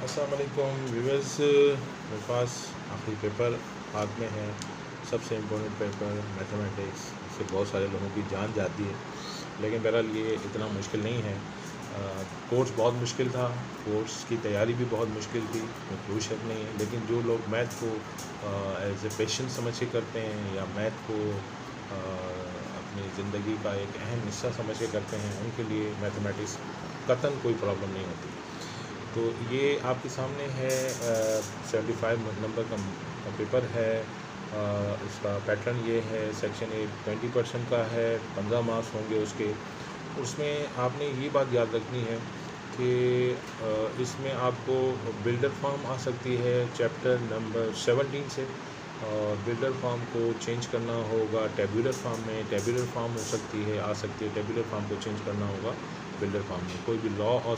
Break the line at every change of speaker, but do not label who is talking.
अस्सलाम वालेकुम व्यूअर्स, मेरे पास आखिरी पेपर हाथ में है। सबसे इम्पोर्टेंट पेपर मैथमेटिक्स। इससे बहुत सारे लोगों की जान जाती है, लेकिन बहरहाल ये इतना मुश्किल नहीं है। कोर्स बहुत मुश्किल था, कोर्स की तैयारी भी बहुत मुश्किल थी, कोई शक नहीं है। लेकिन जो लोग मैथ को एज ए पैशन समझ के करते हैं या मैथ को अपनी ज़िंदगी का एक अहम हिस्सा समझ के करते हैं, उनके लिए मैथमेटिक्स कतई कोई प्रॉब्लम नहीं होती। तो ये आपके सामने है 75 नंबर का पेपर है। इसका पैटर्न ये है, सेक्शन ए 20% का है, 15 मार्क्स होंगे उसके। उसमें आपने ये बात याद रखनी है कि इसमें आपको बिल्डर फॉर्म आ सकती है चैप्टर नंबर 17 से, और बिल्डर फॉर्म को चेंज करना होगा टेबुलर फॉर्म में। टेबुलर फॉर्म हो सकती है, आ सकती है, टेबुलर फॉर्म को चेंज करना होगा बिल्डर फॉर्म में। कोई भी लॉ और